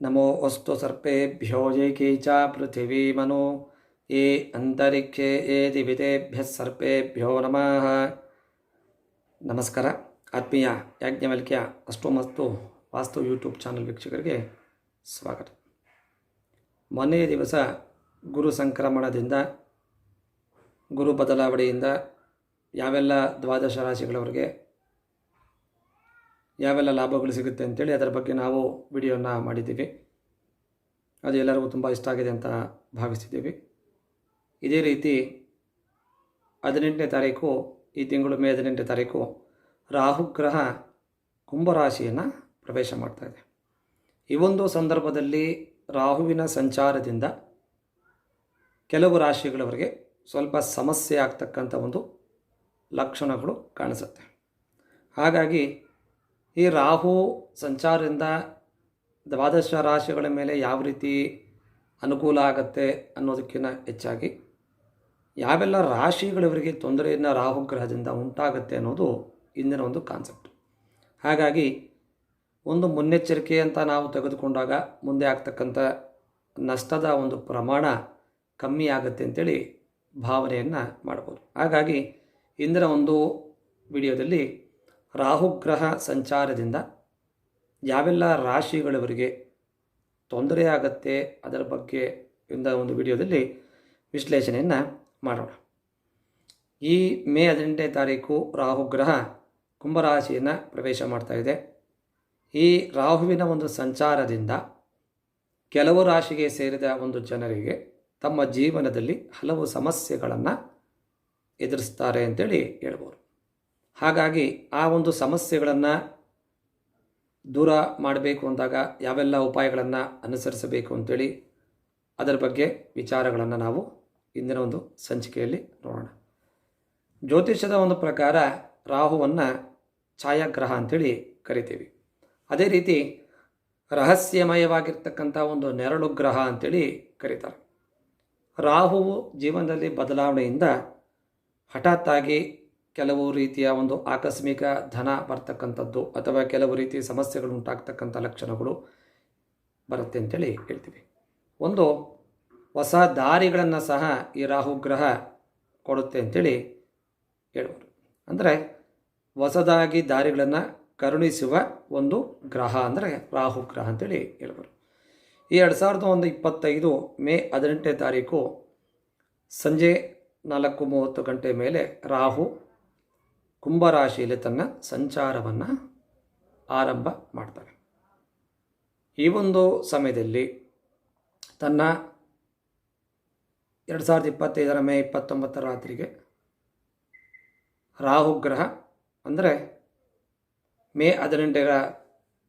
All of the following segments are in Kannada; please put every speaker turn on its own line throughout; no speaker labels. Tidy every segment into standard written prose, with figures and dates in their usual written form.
ನಮೋ ಅಸ್ತು ಸರ್ಪೇಭ್ಯೋ ಯೈಕೇ ಚ ಪೃಥಿವೀ ಮನೋ ಯೇ ಅಂತರಿಕ್ಷೇ ಯೇ ದಿವಿತೇಭ್ಯಃ ಸರ್ಪೇಭ್ಯೋ ನಮಃ. ನಮಸ್ಕಾರ. ಆತ್ಮೀಯ ಯಾಜ್ಞವಲ್ಕ್ಯ ಅಷ್ಟೋಮಸ್ತು ವಾಸ್ತು ಯೂಟ್ಯೂಬ್ ಚಾನಲ್ ವೀಕ್ಷಕರಿಗೆ ಸ್ವಾಗತ. ಮೊನ್ನೆಯ ದಿವಸ ಗುರು ಸಂಕ್ರಮಣದಿಂದ, ಗುರು ಬದಲಾವಣೆಯಿಂದ ಯಾವೆಲ್ಲ ದ್ವಾದಶ ರಾಶಿಗಳವರಿಗೆ ಯಾವೆಲ್ಲ ಲಾಭಗಳು ಸಿಗುತ್ತೆ ಅಂತೇಳಿ ಅದರ ಬಗ್ಗೆ ನಾವು ವಿಡಿಯೋನ ಮಾಡಿದ್ದೀವಿ. ಅದು ಎಲ್ಲರಿಗೂ ತುಂಬ ಇಷ್ಟ ಆಗಿದೆ ಅಂತ ಭಾವಿಸಿದ್ದೀವಿ. ಇದೇ ರೀತಿ 18ನೇ ತಾರೀಕು, ಈ ತಿಂಗಳು ಮೇ 18ನೇ ತಾರೀಕು ರಾಹುಗ್ರಹ ಕುಂಭರಾಶಿಯನ್ನು ಪ್ರವೇಶ ಮಾಡ್ತಾಯಿದೆ. ಈ ಒಂದು ಸಂದರ್ಭದಲ್ಲಿ ರಾಹುವಿನ ಸಂಚಾರದಿಂದ ಕೆಲವು ರಾಶಿಗಳವರಿಗೆ ಸ್ವಲ್ಪ ಸಮಸ್ಯೆ ಆಗ್ತಕ್ಕಂಥ ಒಂದು ಲಕ್ಷಣಗಳು ಕಾಣಿಸುತ್ತೆ. ಹಾಗಾಗಿ ಈ ರಾಹು ಸಂಚಾರದಿಂದ ದ್ವಾದಶ ರಾಶಿಗಳ ಮೇಲೆ ಯಾವ ರೀತಿ ಅನುಕೂಲ ಆಗುತ್ತೆ ಅನ್ನೋದಕ್ಕಿಂತ ಹೆಚ್ಚಾಗಿ ಯಾವೆಲ್ಲ ರಾಶಿಗಳವರಿಗೆ ತೊಂದರೆಯನ್ನು ರಾಹುಗ್ರಹದಿಂದ ಉಂಟಾಗುತ್ತೆ ಅನ್ನೋದು ಇಂದಿನ ಒಂದು ಕಾನ್ಸೆಪ್ಟ್. ಹಾಗಾಗಿ ಒಂದು ಮುನ್ನೆಚ್ಚರಿಕೆ ಅಂತ ನಾವು ತೆಗೆದುಕೊಂಡಾಗ ಮುಂದೆ ಆಗ್ತಕ್ಕಂಥ ನಷ್ಟದ ಒಂದು ಪ್ರಮಾಣ ಕಮ್ಮಿ ಆಗುತ್ತೆ ಅಂತೇಳಿ ಭಾವನೆಯನ್ನು ಮಾಡ್ಬೋದು. ಹಾಗಾಗಿ ಇಂದಿನ ಒಂದು ವಿಡಿಯೋದಲ್ಲಿ ರಾಹುಗ್ರಹ ಸಂಚಾರದಿಂದ ಯಾವೆಲ್ಲ ರಾಶಿಗಳವರಿಗೆ ತೊಂದರೆ ಆಗುತ್ತೆ ಅದರ ಬಗ್ಗೆ ಒಂದು ವಿಡಿಯೋದಲ್ಲಿ ವಿಶ್ಲೇಷಣೆಯನ್ನು ಮಾಡೋಣ. ಈ ಮೇ 18ನೇ ತಾರೀಕು ರಾಹುಗ್ರಹ ಕುಂಭರಾಶಿಯನ್ನು ಪ್ರವೇಶ ಮಾಡ್ತಾಯಿದೆ. ಈ ರಾಹುವಿನ ಒಂದು ಸಂಚಾರದಿಂದ ಕೆಲವು ರಾಶಿಗೆ ಸೇರಿದ ಒಂದು ಜನರಿಗೆ ತಮ್ಮ ಜೀವನದಲ್ಲಿ ಹಲವು ಸಮಸ್ಯೆಗಳನ್ನು ಎದುರಿಸ್ತಾರೆ ಅಂತೇಳಿ ಹೇಳ್ಬೋದು. ಹಾಗಾಗಿ ಆ ಒಂದು ಸಮಸ್ಯೆಗಳನ್ನು ದೂರ ಮಾಡಬೇಕು ಅಂದಾಗ ಯಾವೆಲ್ಲ ಉಪಾಯಗಳನ್ನು ಅನುಸರಿಸಬೇಕು ಅಂತೇಳಿ ಅದರ ಬಗ್ಗೆ ವಿಚಾರಗಳನ್ನು ನಾವು ಇಂದಿನ ಒಂದು ಸಂಚಿಕೆಯಲ್ಲಿ ನೋಡೋಣ. ಜ್ಯೋತಿಷ್ಯದ ಒಂದು ಪ್ರಕಾರ ರಾಹುವನ್ನು ಛಾಯಾಗ್ರಹ ಅಂತೇಳಿ ಕರಿತೀವಿ. ಅದೇ ರೀತಿ ರಹಸ್ಯಮಯವಾಗಿರ್ತಕ್ಕಂಥ ಒಂದು ನೆರಳು ಗ್ರಹ ಅಂತೇಳಿ ಕರೀತಾರೆ. ರಾಹುವು ಜೀವನದಲ್ಲಿ ಬದಲಾವಣೆಯಿಂದ ಹಠಾತ್ತಾಗಿ ಕೆಲವು ರೀತಿಯ ಒಂದು ಆಕಸ್ಮಿಕ ಧನ ಬರ್ತಕ್ಕಂಥದ್ದು ಅಥವಾ ಕೆಲವು ರೀತಿಯ ಸಮಸ್ಯೆಗಳು ಉಂಟಾಗ್ತಕ್ಕಂಥ ಲಕ್ಷಣಗಳು ಬರುತ್ತೆ ಅಂತೇಳಿ ಹೇಳ್ತೀವಿ. ಒಂದು ಹೊಸ ದಾರಿಗಳನ್ನು ಸಹ ಈ ರಾಹುಗ್ರಹ ಕೊಡುತ್ತೆ ಅಂತೇಳಿ ಹೇಳ್ಬೋದು. ಅಂದರೆ ಹೊಸದಾಗಿ ದಾರಿಗಳನ್ನು ಕರುಣಿಸುವ ಒಂದು ಗ್ರಹ ಅಂದರೆ ರಾಹುಗ್ರಹ ಅಂತೇಳಿ ಹೇಳ್ಬೋದು. ಈ 2025 ಮೇ 18ನೇ ತಾರೀಕು ಸಂಜೆ 4:30 ಗಂಟೆ ಮೇಲೆ ರಾಹು ಕುಂಭರಾಶಿಯಲ್ಲಿ ತನ್ನ ಸಂಚಾರವನ್ನು ಆರಂಭ ಮಾಡ್ತಾರೆ. ಈ ಒಂದು ಸಮಯದಲ್ಲಿ ತನ್ನ 2025 ಮೇ 29 ರಾತ್ರಿಗೆ ರಾಹುಗ್ರಹ ಅಂದರೆ ಮೇ 18ರ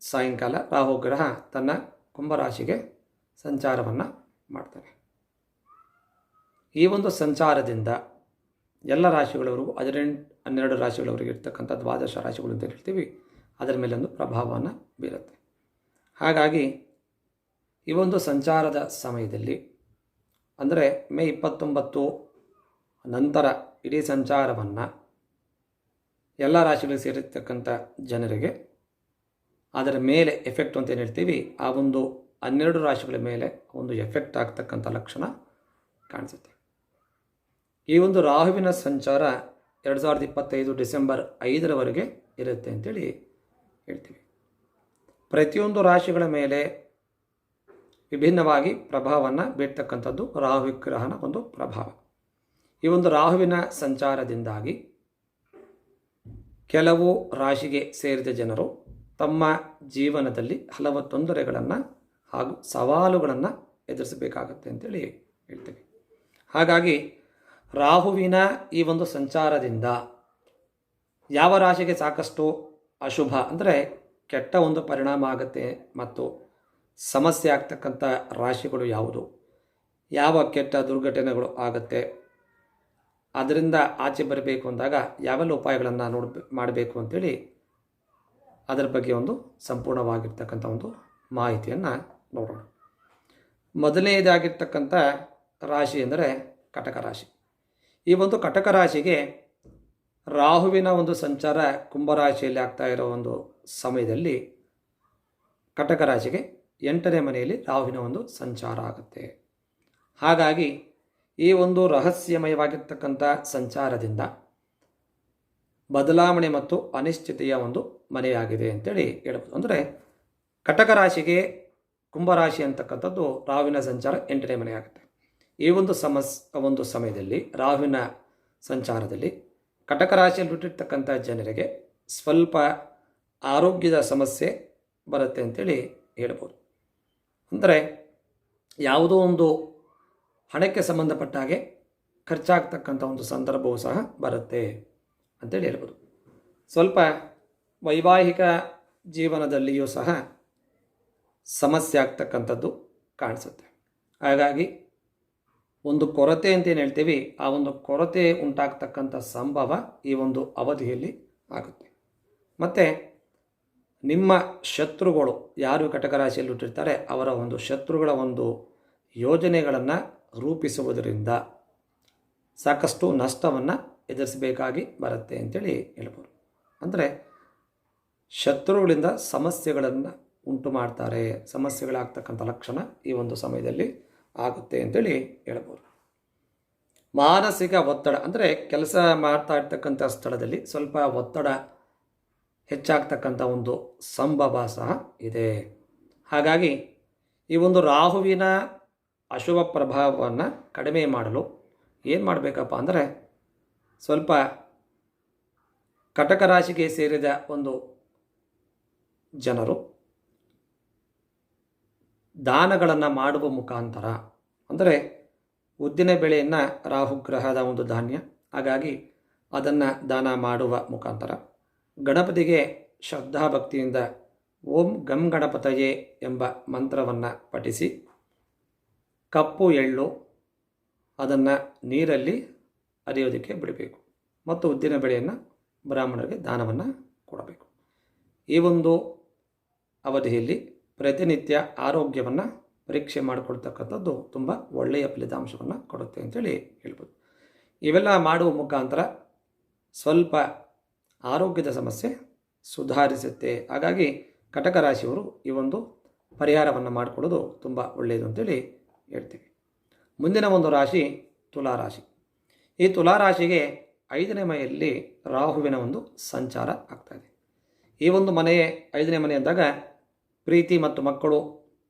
ಸಾಯಂಕಾಲ ರಾಹುಗ್ರಹ ತನ್ನ ಕುಂಭರಾಶಿಗೆ ಸಂಚಾರವನ್ನು ಮಾಡ್ತಾರೆ. ಈ ಒಂದು ಸಂಚಾರದಿಂದ ಎಲ್ಲ ರಾಶಿಗಳವರೆಗೂ 12 ರಾಶಿಗಳವರೆಗೆ ಇರ್ತಕ್ಕಂಥ ದ್ವಾದಶ ರಾಶಿಗಳು ಅಂತ ಹೇಳ್ತೀವಿ, ಅದರ ಮೇಲೆ ಒಂದು ಪ್ರಭಾವವನ್ನು ಬೀರುತ್ತೆ. ಹಾಗಾಗಿ ಈ ಒಂದು ಸಂಚಾರದ ಸಮಯದಲ್ಲಿ ಅಂದರೆ ಮೇ 29 ನಂತರ ಇಡೀ ಸಂಚಾರವನ್ನು ಎಲ್ಲ ರಾಶಿಗಳಿಗೆ ಸೇರಿರ್ತಕ್ಕಂಥ ಜನರಿಗೆ ಅದರ ಮೇಲೆ ಎಫೆಕ್ಟ್ ಅಂತ ಏನು ಹೇಳ್ತೀವಿ, ಆ ಒಂದು 12 ರಾಶಿಗಳ ಮೇಲೆ ಒಂದು ಎಫೆಕ್ಟ್ ಆಗ್ತಕ್ಕಂಥ ಲಕ್ಷಣ ಕಾಣಿಸುತ್ತೆ. ಈ ಒಂದು ರಾಹುವಿನ ಸಂಚಾರ 2025 ಡಿಸೆಂಬರ್ 5ರವರೆಗೆ ಇರುತ್ತೆ ಅಂತೇಳಿ ಹೇಳ್ತೀವಿ. ಪ್ರತಿಯೊಂದು ರಾಶಿಗಳ ಮೇಲೆ ವಿಭಿನ್ನವಾಗಿ ಪ್ರಭಾವವನ್ನು ಬೀರ್ತಕ್ಕಂಥದ್ದು ರಾಹುಗ್ರಹನ ಒಂದು ಪ್ರಭಾವ. ಈ ಒಂದು ರಾಹುವಿನ ಸಂಚಾರದಿಂದಾಗಿ ಕೆಲವು ರಾಶಿಗೆ ಸೇರಿದ ಜನರು ತಮ್ಮ ಜೀವನದಲ್ಲಿ ಹಲವು ತೊಂದರೆಗಳನ್ನು ಹಾಗೂ ಸವಾಲುಗಳನ್ನು ಎದುರಿಸಬೇಕಾಗತ್ತೆ ಅಂತೇಳಿ ಹೇಳ್ತೀವಿ. ಹಾಗಾಗಿ ರಾಹುವಿನ ಈ ಒಂದು ಸಂಚಾರದಿಂದ ಯಾವ ರಾಶಿಗೆ ಸಾಕಷ್ಟು ಅಶುಭ ಅಂದರೆ ಕೆಟ್ಟ ಒಂದು ಪರಿಣಾಮ ಆಗುತ್ತೆ ಮತ್ತು ಸಮಸ್ಯೆ ಆಗ್ತಕ್ಕಂಥ ರಾಶಿಗಳು ಯಾವುದು, ಯಾವ ಕೆಟ್ಟ ದುರ್ಘಟನೆಗಳು ಆಗುತ್ತೆ, ಅದರಿಂದ ಆಚೆ ಬರಬೇಕು ಅಂದಾಗ ಯಾವೆಲ್ಲ ಉಪಾಯಗಳನ್ನು ಮಾಡಬೇಕು ಅಂತೇಳಿ ಅದರ ಬಗ್ಗೆ ಒಂದು ಸಂಪೂರ್ಣವಾಗಿರ್ತಕ್ಕಂಥ ಒಂದು ಮಾಹಿತಿಯನ್ನು ನೋಡೋಣ. ಮೊದಲನೇದಾಗಿರ್ತಕ್ಕಂಥ ರಾಶಿ ಅಂದರೆ ಕಟಕ ರಾಶಿ. ಈ ಒಂದು ಕಟಕ ರಾಶಿಗೆ ರಾಹುವಿನ ಒಂದು ಸಂಚಾರ ಕುಂಭರಾಶಿಯಲ್ಲಿ ಆಗ್ತಾ ಇರೋ ಒಂದು ಸಮಯದಲ್ಲಿ ಕಟಕ ರಾಶಿಗೆ 8ನೇ ಮನೆಯಲ್ಲಿ ರಾಹುವಿನ ಒಂದು ಸಂಚಾರ ಆಗುತ್ತೆ. ಹಾಗಾಗಿ ಈ ಒಂದು ರಹಸ್ಯಮಯವಾಗಿರ್ತಕ್ಕಂಥ ಸಂಚಾರದಿಂದ ಬದಲಾವಣೆ ಮತ್ತು ಅನಿಶ್ಚಿತೆಯ ಒಂದು ಮನೆಯಾಗಿದೆ ಅಂತೇಳಿ ಹೇಳ್ಬೋದು. ಅಂದರೆ ಕಟಕ ರಾಶಿಗೆ ಕುಂಭರಾಶಿ ಅಂತಕ್ಕಂಥದ್ದು ರಾಹುವಿನ ಸಂಚಾರ 8ನೇ ಮನೆಯಾಗುತ್ತೆ. ಈ ಒಂದು ಸಮಯದಲ್ಲಿ ರಾಹುವಿನ ಸಂಚಾರದಲ್ಲಿ ಕಟಕ ರಾಶಿಯಲ್ಲಿ ಹುಟ್ಟಿರ್ತಕ್ಕಂಥ ಜನರಿಗೆ ಸ್ವಲ್ಪ ಆರೋಗ್ಯದ ಸಮಸ್ಯೆ ಬರುತ್ತೆ ಅಂತೇಳಿ ಹೇಳ್ಬೋದು. ಅಂದರೆ ಯಾವುದೋ ಒಂದು ಹಣಕ್ಕೆ ಸಂಬಂಧಪಟ್ಟ ಹಾಗೆ ಖರ್ಚಾಗ್ತಕ್ಕಂಥ ಒಂದು ಸಂದರ್ಭವೂ ಸಹ ಬರುತ್ತೆ ಅಂತೇಳಿ ಹೇಳ್ಬೋದು. ಸ್ವಲ್ಪ ವೈವಾಹಿಕ ಜೀವನದಲ್ಲಿಯೂ ಸಹ ಸಮಸ್ಯೆ ಆಗ್ತಕ್ಕಂಥದ್ದು ಕಾಣಿಸುತ್ತೆ. ಹಾಗಾಗಿ ಒಂದು ಕೊರತೆ ಅಂತೇನು ಹೇಳ್ತೀವಿ, ಆ ಒಂದು ಕೊರತೆ ಉಂಟಾಗ್ತಕ್ಕಂಥ ಸಂಭವ ಈ ಒಂದು ಅವಧಿಯಲ್ಲಿ ಆಗುತ್ತೆ. ಮತ್ತು ನಿಮ್ಮ ಶತ್ರುಗಳು ಯಾರು ಕಟಕ ರಾಶಿಯಲ್ಲಿ ಹುಟ್ಟಿರ್ತಾರೆ ಅವರ ಒಂದು ಶತ್ರುಗಳ ಒಂದು ಯೋಜನೆಗಳನ್ನು ರೂಪಿಸುವುದರಿಂದ ಸಾಕಷ್ಟು ನಷ್ಟವನ್ನು ಎದುರಿಸಬೇಕಾಗಿ ಬರುತ್ತೆ ಅಂತೇಳಿ ಹೇಳ್ಬೋದು. ಅಂದರೆ ಶತ್ರುಗಳಿಂದ ಸಮಸ್ಯೆಗಳನ್ನು ಉಂಟು ಮಾಡ್ತಾರೆ, ಸಮಸ್ಯೆಗಳಾಗ್ತಕ್ಕಂಥ ಲಕ್ಷಣ ಈ ಒಂದು ಸಮಯದಲ್ಲಿ ಆಗುತ್ತೆ ಅಂತೇಳಿ ಹೇಳ್ಬೋದು. ಮಾನಸಿಕ ಒತ್ತಡ ಅಂದರೆ ಕೆಲಸ ಮಾಡ್ತಾ ಇರ್ತಕ್ಕಂಥ ಸ್ಥಳದಲ್ಲಿ ಸ್ವಲ್ಪ ಒತ್ತಡ ಹೆಚ್ಚಾಗ್ತಕ್ಕಂಥ ಒಂದು ಸಂಭವ ಸಹ ಇದೆ. ಹಾಗಾಗಿ ಈ ಒಂದು ರಾಹುವಿನ ಅಶುಭ ಪ್ರಭಾವವನ್ನು ಕಡಿಮೆ ಮಾಡಲು ಏನು ಮಾಡಬೇಕಪ್ಪ ಅಂದರೆ ಸ್ವಲ್ಪ ಕಟಕ ರಾಶಿಗೆ ಸೇರಿದ ಒಂದು ಜನರು ದಾನಗಳನ್ನು ಮಾಡುವ ಮುಖಾಂತರ, ಅಂದರೆ ಉದ್ದಿನ ಬೆಳೆಯನ್ನು ರಾಹುಗ್ರಹದ ಒಂದು ಧಾನ್ಯ, ಹಾಗಾಗಿ ಅದನ್ನು ದಾನ ಮಾಡುವ ಮುಖಾಂತರ ಗಣಪತಿಗೆ ಶ್ರದ್ಧಾಭಕ್ತಿಯಿಂದ ಓಂ ಗಂ ಗಣಪತಯೇ ಎಂಬ ಮಂತ್ರವನ್ನು ಪಠಿಸಿ ಕಪ್ಪು ಎಳ್ಳು ಅದನ್ನು ನೀರಲ್ಲಿ ಅರಿಯೋದಕ್ಕೆ ಬಿಡಬೇಕು ಮತ್ತು ಉದ್ದಿನ ಬೆಳೆಯನ್ನು ಬ್ರಾಹ್ಮಣರಿಗೆ ದಾನವನ್ನು ಕೊಡಬೇಕು. ಈ ಒಂದು ಅವಧಿಯಲ್ಲಿ ಪ್ರತಿನಿತ್ಯ ಆರೋಗ್ಯವನ್ನು ಪರೀಕ್ಷೆ ಮಾಡಿಕೊಳ್ತಕ್ಕಂಥದ್ದು ತುಂಬ ಒಳ್ಳೆಯ ಫಲಿತಾಂಶವನ್ನು ಕೊಡುತ್ತೆ ಅಂತೇಳಿ ಹೇಳ್ಬೋದು. ಇವೆಲ್ಲ ಮಾಡುವ ಮುಖಾಂತರ ಸ್ವಲ್ಪ ಆರೋಗ್ಯದ ಸಮಸ್ಯೆ ಸುಧಾರಿಸುತ್ತೆ. ಹಾಗಾಗಿ ಕಟಕ ರಾಶಿಯವರು ಈ ಒಂದು ಪರಿಹಾರವನ್ನು ಮಾಡಿಕೊಡೋದು ತುಂಬ ಒಳ್ಳೆಯದು ಅಂತೇಳಿ ಹೇಳ್ತೀವಿ. ಮುಂದಿನ ಒಂದು ರಾಶಿ ತುಲಾರಾಶಿ. ಈ ತುಲಾರಾಶಿಗೆ 5ನೇ ಮನೆಯಲ್ಲಿ ರಾಹುವಿನ ಒಂದು ಸಂಚಾರ ಆಗ್ತಾಯಿದೆ. ಈ ಒಂದು ಮನೆಯೇ 5ನೇ ಮನೆ ಅಂದಾಗ ಪ್ರೀತಿ ಮತ್ತು ಮಕ್ಕಳು,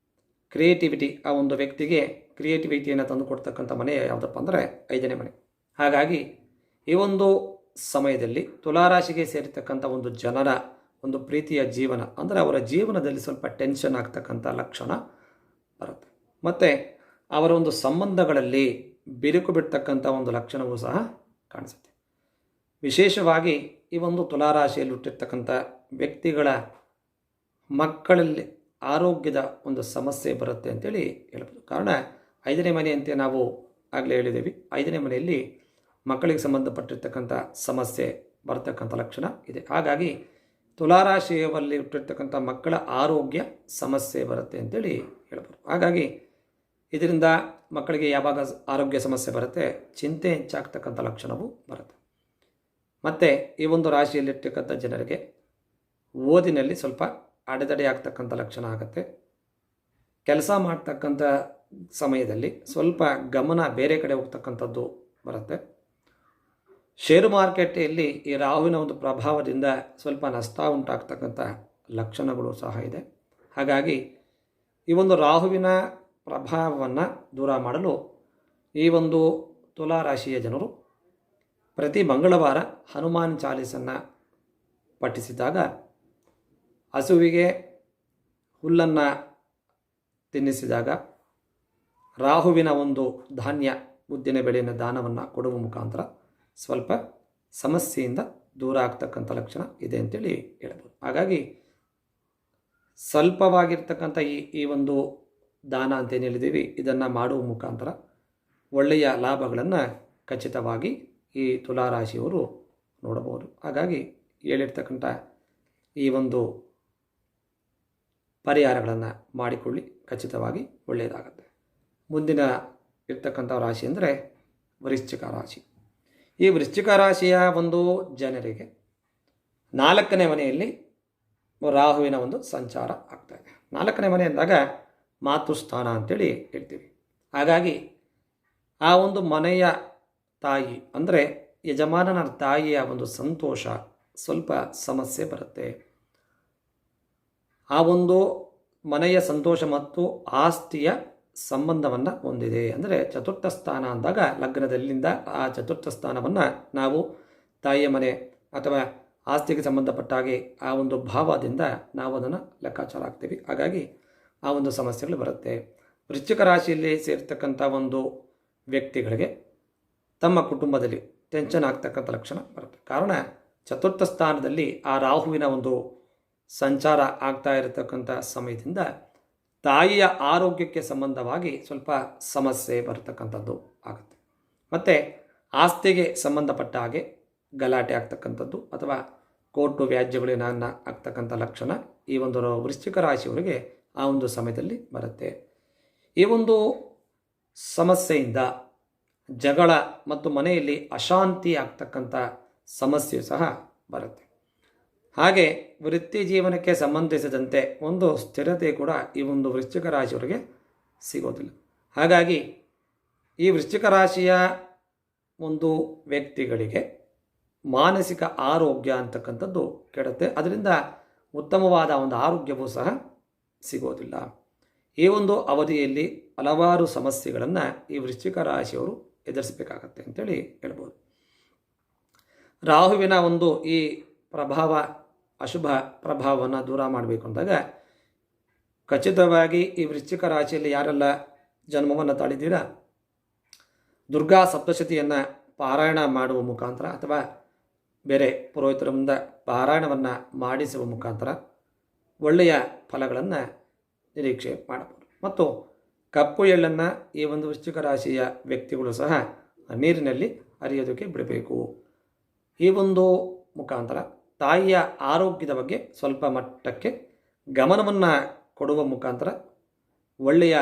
ಕ್ರಿಯೇಟಿವಿಟಿ, ಆ ಒಂದು ವ್ಯಕ್ತಿಗೆ ಕ್ರಿಯೇಟಿವಿಟಿಯನ್ನು ತಂದುಕೊಡ್ತಕ್ಕಂಥ ಮನೆ ಯಾವುದಪ್ಪ ಅಂದರೆ 5ನೇ ಮನೆ. ಹಾಗಾಗಿ ಈ ಒಂದು ಸಮಯದಲ್ಲಿ ತುಲಾರಾಶಿಗೆ ಸೇರಿರ್ತಕ್ಕಂಥ ಒಂದು ಜನರ ಒಂದು ಪ್ರೀತಿಯ ಜೀವನ, ಅಂದರೆ ಅವರ ಜೀವನದಲ್ಲಿ ಸ್ವಲ್ಪ ಟೆನ್ಷನ್ ಆಗ್ತಕ್ಕಂಥ ಲಕ್ಷಣ ಬರುತ್ತೆ. ಮತ್ತು ಅವರ ಒಂದು ಸಂಬಂಧಗಳಲ್ಲಿ ಬಿರುಕು ಬಿಡ್ತಕ್ಕಂಥ ಒಂದು ಲಕ್ಷಣವೂ ಸಹ ಕಾಣಿಸುತ್ತೆ. ವಿಶೇಷವಾಗಿ ಈ ಒಂದು ತುಲಾರಾಶಿಯಲ್ಲಿ ಹುಟ್ಟಿರ್ತಕ್ಕಂಥ ವ್ಯಕ್ತಿಗಳ ಮಕ್ಕಳಲ್ಲಿ ಆರೋಗ್ಯದ ಒಂದು ಸಮಸ್ಯೆ ಬರುತ್ತೆ ಅಂತೇಳಿ ಹೇಳ್ಬೋದು. ಕಾರಣ 5ನೇ ಮನೆ ಅಂತ ನಾವು ಆಗಲೇ ಹೇಳಿದ್ದೀವಿ. 5ನೇ ಮನೆಯಲ್ಲಿ ಮಕ್ಕಳಿಗೆ ಸಂಬಂಧಪಟ್ಟಿರ್ತಕ್ಕಂಥ ಸಮಸ್ಯೆ ಬರ್ತಕ್ಕಂಥ ಲಕ್ಷಣ ಇದೆ. ಹಾಗಾಗಿ ತುಲಾರಾಶಿಯಲ್ಲಿ ಹುಟ್ಟಿರ್ತಕ್ಕಂಥ ಮಕ್ಕಳ ಆರೋಗ್ಯ ಸಮಸ್ಯೆ ಬರುತ್ತೆ ಅಂತೇಳಿ ಹೇಳ್ಬೋದು. ಹಾಗಾಗಿ ಇದರಿಂದ ಮಕ್ಕಳಿಗೆ ಯಾವಾಗ ಆರೋಗ್ಯ ಸಮಸ್ಯೆ ಬರುತ್ತೆ, ಚಿಂತೆ ಹೆಚ್ಚಾಗ್ತಕ್ಕಂಥ ಲಕ್ಷಣವೂ ಬರುತ್ತೆ. ಮತ್ತು ಈ ಒಂದು ರಾಶಿಯಲ್ಲಿರ್ತಕ್ಕಂಥ ಜನರಿಗೆ ಓದಿನಲ್ಲಿ ಸ್ವಲ್ಪ ಅಡೆತಡೆ ಆಗ್ತಕ್ಕಂಥ ಲಕ್ಷಣ ಆಗುತ್ತೆ. ಕೆಲಸ ಮಾಡ್ತಕ್ಕಂಥ ಸಮಯದಲ್ಲಿ ಸ್ವಲ್ಪ ಗಮನ ಬೇರೆ ಕಡೆ ಹೋಗ್ತಕ್ಕಂಥದ್ದು ಬರುತ್ತೆ. ಷೇರು ಮಾರುಕಟ್ಟೆಯಲ್ಲಿ ಈ ರಾಹುವಿನ ಒಂದು ಪ್ರಭಾವದಿಂದ ಸ್ವಲ್ಪ ನಷ್ಟ ಉಂಟಾಗ್ತಕ್ಕಂಥ ಲಕ್ಷಣಗಳು ಸಹ ಇದೆ. ಹಾಗಾಗಿ ಈ ಒಂದು ರಾಹುವಿನ ಪ್ರಭಾವವನ್ನು ದೂರ ಮಾಡಲು ಈ ಒಂದು ತುಲಾರಾಶಿಯ ಜನರು ಪ್ರತಿ ಮಂಗಳವಾರ ಹನುಮಾನ್ ಚಾಲೀಸನ್ನು ಪಠಿಸಿದಾಗ, ಹಸುವಿಗೆ ಹುಲ್ಲನ್ನು ತಿನ್ನಿಸಿದಾಗ, ರಾಹುವಿನ ಒಂದು ಧಾನ್ಯ ಉದ್ದಿನ ಬೆಳೆಯನ್ನು ದಾನವನ್ನು ಕೊಡುವ ಮುಖಾಂತರ ಸ್ವಲ್ಪ ಸಮಸ್ಯೆಯಿಂದ ದೂರ ಆಗ್ತಕ್ಕಂಥ ಲಕ್ಷಣ ಇದೆ ಅಂತೇಳಿ ಹೇಳ್ಬೋದು. ಹಾಗಾಗಿ ಸ್ವಲ್ಪವಾಗಿರ್ತಕ್ಕಂಥ ಈ ಒಂದು ದಾನ ಅಂತೇನು ಹೇಳಿದ್ದೀವಿ, ಇದನ್ನು ಮಾಡುವ ಮುಖಾಂತರ ಒಳ್ಳೆಯ ಲಾಭಗಳನ್ನು ಖಚಿತವಾಗಿ ಈ ತುಲಾರಾಶಿಯವರು ನೋಡಬಹುದು. ಹಾಗಾಗಿ ಹೇಳಿರ್ತಕ್ಕಂಥ ಈ ಒಂದು ಪರಿಹಾರಗಳನ್ನು ಮಾಡಿಕೊಳ್ಳಿ, ಖಚಿತವಾಗಿ ಒಳ್ಳೆಯದಾಗುತ್ತೆ. ಮುಂದಿನ ಇರ್ತಕ್ಕಂಥ ರಾಶಿ ಅಂದರೆ ವೃಶ್ಚಿಕ ರಾಶಿ. ಈ ವೃಶ್ಚಿಕ ರಾಶಿಯ ಒಂದು ಜನರಿಗೆ 4ನೇ ಮನೆಯಲ್ಲಿ ರಾಹುವಿನ ಒಂದು ಸಂಚಾರ ಆಗ್ತಾಯಿದೆ. 4ನೇ ಮನೆ ಅಂದಾಗ ಮಾತೃಸ್ಥಾನ ಅಂತೇಳಿ ಹೇಳ್ತೀವಿ. ಹಾಗಾಗಿ ಆ ಒಂದು ಮನೆಯ ತಾಯಿ ಅಂದರೆ ಯಜಮಾನನ ತಾಯಿಯ ಒಂದು ಸಂತೋಷ ಸ್ವಲ್ಪ ಸಮಸ್ಯೆ ಬರುತ್ತೆ. ಆ ಒಂದು ಮನೆಯ ಸಂತೋಷ ಮತ್ತು ಆಸ್ತಿಯ ಸಂಬಂಧವನ್ನು ಹೊಂದಿದೆ. ಅಂದರೆ ಚತುರ್ಥ ಸ್ಥಾನ ಅಂದಾಗ ಲಗ್ನದಲ್ಲಿಂದ ಆ ಚತುರ್ಥ ಸ್ಥಾನವನ್ನು ನಾವು ತಾಯಿಯ ಮನೆ ಅಥವಾ ಆಸ್ತಿಗೆ ಸಂಬಂಧಪಟ್ಟ ಹಾಗೆ ಆ ಒಂದು ಭಾವದಿಂದ ನಾವು ಅದನ್ನು ಲೆಕ್ಕಾಚಾರ ಹಾಕ್ತೀವಿ. ಹಾಗಾಗಿ ಆ ಒಂದು ಸಮಸ್ಯೆಗಳು ಬರುತ್ತೆ. ವೃಶ್ಚಿಕ ರಾಶಿಯಲ್ಲಿ ಸೇರ್ತಕ್ಕಂಥ ಒಂದು ವ್ಯಕ್ತಿಗಳಿಗೆ ತಮ್ಮ ಕುಟುಂಬದಲ್ಲಿ ಟೆನ್ಷನ್ ಆಗ್ತಕ್ಕಂಥ ಲಕ್ಷಣ ಬರುತ್ತೆ. ಕಾರಣ ಚತುರ್ಥ ಸ್ಥಾನದಲ್ಲಿ ಆ ರಾಹುವಿನ ಒಂದು ಸಂಚಾರ ಆಗ್ತಾ ಇರತಕ್ಕಂಥ ಸಮಯದಿಂದ ತಾಯಿಯ ಆರೋಗ್ಯಕ್ಕೆ ಸಂಬಂಧವಾಗಿ ಸ್ವಲ್ಪ ಸಮಸ್ಯೆ ಬರತಕ್ಕಂಥದ್ದು ಆಗುತ್ತೆ. ಮತ್ತು ಆಸ್ತಿಗೆ ಸಂಬಂಧಪಟ್ಟ ಹಾಗೆ ಗಲಾಟೆ ಆಗ್ತಕ್ಕಂಥದ್ದು ಅಥವಾ ಕೋರ್ಟು ವ್ಯಾಜ್ಯಗಳೇನ ಆಗ್ತಕ್ಕಂಥ ಲಕ್ಷಣ ಈ ಒಂದು ವೃಶ್ಚಿಕ ರಾಶಿಯವರಿಗೆ ಆ ಒಂದು ಸಮಯದಲ್ಲಿ ಬರುತ್ತೆ. ಈ ಒಂದು ಸಮಸ್ಯೆಯಿಂದ ಜಗಳ ಮತ್ತು ಮನೆಯಲ್ಲಿ ಅಶಾಂತಿ ಆಗ್ತಕ್ಕಂಥ ಸಮಸ್ಯೆ ಸಹ ಬರುತ್ತೆ. ಹಾಗೆ ವೃತ್ತಿ ಜೀವನಕ್ಕೆ ಸಂಬಂಧಿಸಿದಂತೆ ಒಂದು ಸ್ಥಿರತೆ ಕೂಡ ಈ ಒಂದು ವೃಶ್ಚಿಕ ರಾಶಿಯವರಿಗೆ ಸಿಗೋದಿಲ್ಲ. ಹಾಗಾಗಿ ಈ ವೃಶ್ಚಿಕ ರಾಶಿಯ ಒಂದು ವ್ಯಕ್ತಿಗಳಿಗೆ ಮಾನಸಿಕ ಆರೋಗ್ಯ ಅಂತಕ್ಕಂಥದ್ದು ಕೆಡುತ್ತೆ. ಅದರಿಂದ ಉತ್ತಮವಾದ ಒಂದು ಆರೋಗ್ಯವೂ ಸಹ ಸಿಗೋದಿಲ್ಲ. ಈ ಒಂದು ಅವಧಿಯಲ್ಲಿ ಹಲವಾರು ಸಮಸ್ಯೆಗಳನ್ನು ಈ ವೃಶ್ಚಿಕ ರಾಶಿಯವರು ಎದುರಿಸಬೇಕಾಗತ್ತೆ ಅಂತೇಳಿ ಹೇಳ್ಬೋದು. ರಾಹುವಿನ ಒಂದು ಈ ಪ್ರಭಾವ ಅಶುಭ ಪ್ರಭಾವವನ್ನು ದೂರ ಮಾಡಬೇಕು ಅಂದಾಗ ಖಚಿತವಾಗಿ ಈ ವೃಶ್ಚಿಕ ರಾಶಿಯಲ್ಲಿ ಯಾರೆಲ್ಲ ಜನ್ಮವನ್ನು ತಾಳಿದ್ದೀರಾ, ದುರ್ಗಾ ಸಪ್ತಶತಿಯನ್ನು ಪಾರಾಯಣ ಮಾಡುವ ಮುಖಾಂತರ ಅಥವಾ ಬೇರೆ ಪುರೋಹಿತರಿಂದ ಪಾರಾಯಣವನ್ನು ಮಾಡಿಸುವ ಮುಖಾಂತರ ಒಳ್ಳೆಯ ಫಲಗಳನ್ನು ನಿರೀಕ್ಷೆ ಮಾಡಬಹುದು. ಮತ್ತು ಕಪ್ಪು ಎಳ್ಳನ್ನು ಈ ಒಂದು ವೃಶ್ಚಿಕ ರಾಶಿಯ ವ್ಯಕ್ತಿಗಳು ಸಹ ನೀರಿನಲ್ಲಿ ಹರಿಯೋದಕ್ಕೆ ಬಿಡಬೇಕು. ಈ ಒಂದು ಮುಖಾಂತರ ತಾಯಿಯ ಆರೋಗ್ಯದ ಬಗ್ಗೆ ಸ್ವಲ್ಪ ಮಟ್ಟಕ್ಕೆ ಗಮನವನ್ನು ಕೊಡುವ ಮುಖಾಂತರ ಒಳ್ಳೆಯ